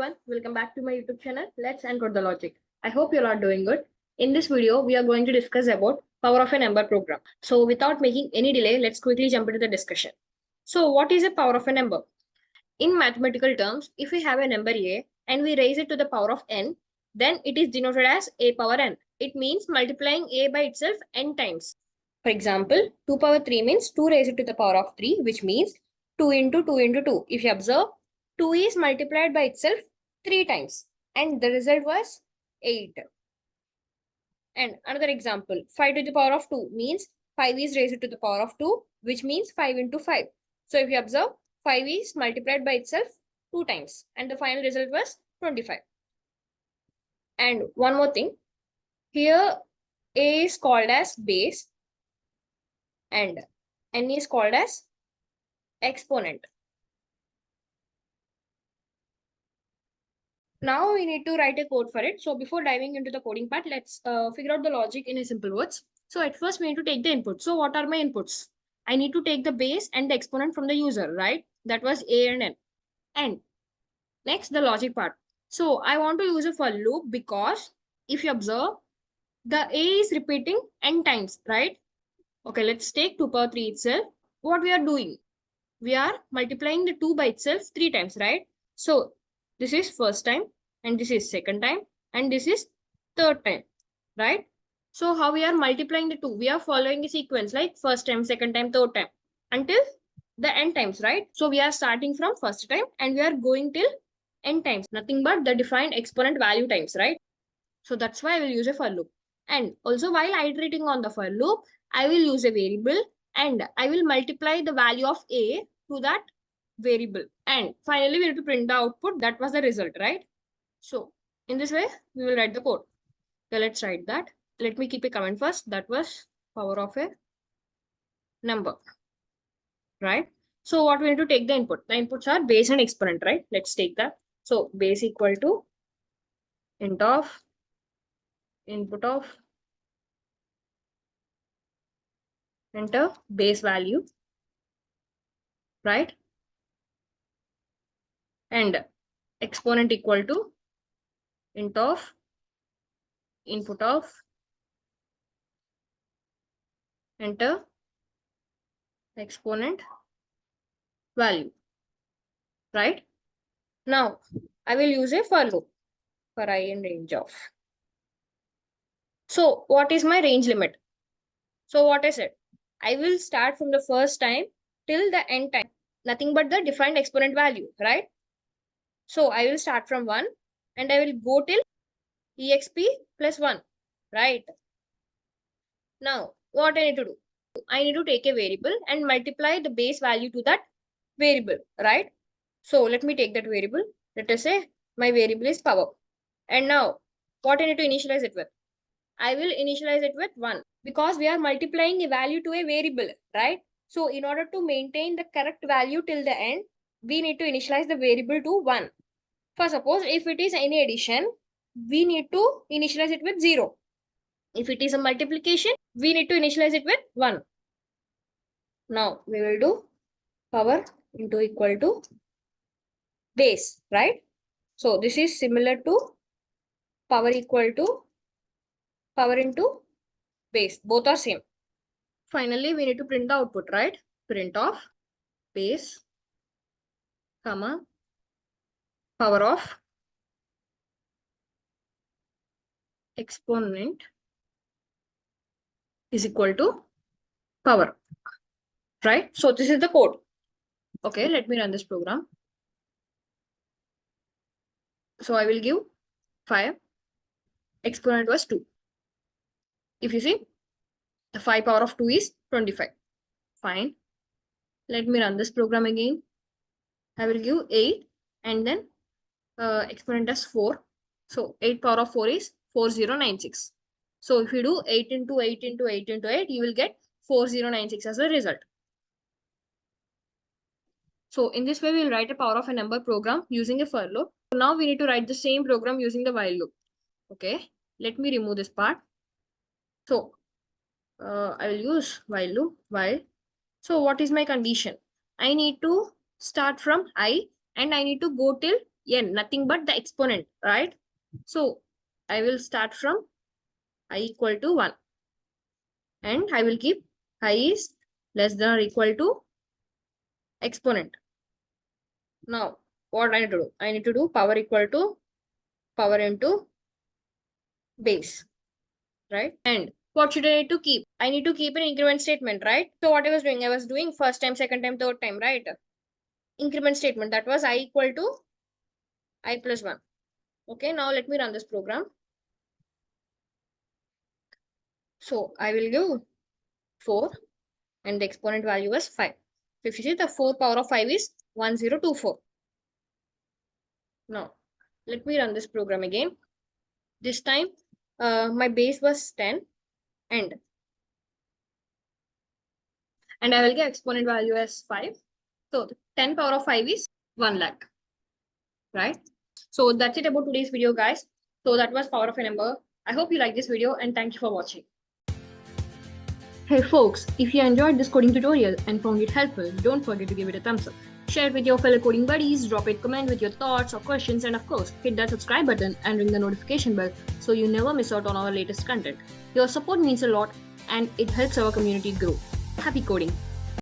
everyone, welcome back to my YouTube channel. Let's encode the logic. I hope you all are doing good. In this video, we are going to discuss about power of a number program. So without making any delay, let's quickly jump into the discussion. So what is a power of a number? In mathematical terms, if we have a number a and we raise it to the power of n, then it is denoted as a power n. It means multiplying a by itself n times. For example, 2 power 3 means 2 raised to the power of 3, which means 2 into 2 into 2. If you observe, 2 is multiplied by itself 3 times and the result was 8. And another example, 5 to the power of 2 means 5 is raised to the power of 2, which means 5 into 5. So if you observe, 5 is multiplied by itself 2 times and the final result was 25. And one more thing, here a is called as base and n is called as exponent. Now we need to write a code for it. So before diving into the coding part, let's figure out the logic in a simple words. So at first we need to take the input. So what are my inputs? I need to take the base and the exponent from the user, right? That was a and n. And next the logic part. So I want to use a for loop because if you observe, the a is repeating n times, right? Okay, let's take 2 power 3 itself. What we are doing? We are multiplying the 2 by itself 3 times, right? So this is first time and this is second time and this is third time, right? So how we are multiplying the 2? We are following a sequence like first time, second time, third time until the n times, right? So we are starting from first time and we are going till n times, nothing but the defined exponent value times, right? So that's why I will use a for loop. And also while iterating on the for loop, I will use a variable and I will multiply the value of a to that variable. And finally, we need to print the output. That was the result, right? So in this way, we will write the code. Okay, let's write that. Let me keep a comment first. That was power of a number, right? So what we need to take the input. The inputs are base and exponent, right? Let's take that. So base equal to int of input of enter base value, right? And exponent equal to int of input of enter exponent value, right? Now I will use a for loop for I in range of. So what is my range limit? So what I said, I will start from the first time till the end time, nothing but the defined exponent value, right? So I will start from 1 and I will go till exp plus 1, right? Now what I need to do? I need to take a variable and multiply the base value to that variable, right? So let me take that variable. Let us say my variable is power. And now what I need to initialize it with? I will initialize it with 1 because we are multiplying a value to a variable, right? So in order to maintain the correct value till the end, we need to initialize the variable to 1. For suppose if it is any addition, we need to initialize it with 0. If it is a multiplication, we need to initialize it with 1. Now we will do power into equal to base, right? So this is similar to power equal to power into base. Both are same. Finally, we need to print the output, right? Print of base, comma, power of exponent is equal to power, right? So this is the code. Okay, let me run this program. So I will give 5, exponent was 2. If you see, the 5 power of 2 is 25. Fine. Let me run this program again. I will give 8 and then exponent as 4. So 8 power of 4 is 4096. So if you do 8 into 8 into 8 into 8, you will get 4096 as a result. So in this way, we will write a power of a number program using a for loop. So now we need to write the same program using the while loop. Okay, let me remove this part. So I will use while loop, while. So what is my condition? I need to start from I and I need to go till n, nothing but the exponent, right? So I will start from I equal to 1 and I will keep I is less than or equal to exponent. Now what I need to do? I need to do power equal to power into base, right? And what should I need to keep? I need to keep an increment statement, right? So what I was doing first time, second time, third time, right? Increment statement, that was I equal to I plus 1. Okay, now let me run this program. So I will give 4 and the exponent value is 5. So if you see, the 4 power of 5 is 1024. Now let me run this program again. This time my base was 10 and I will get exponent value as 5. So 10 power of 5 is 1 lakh, right? So that's it about today's video, guys. So that was power of a number. I hope you like this video and thank you for watching. Hey folks, if you enjoyed this coding tutorial and found it helpful, don't forget to give it a thumbs up. Share it with your fellow coding buddies, drop a comment with your thoughts or questions, and of course, hit that subscribe button and ring the notification bell so you never miss out on our latest content. Your support means a lot and it helps our community grow. Happy coding!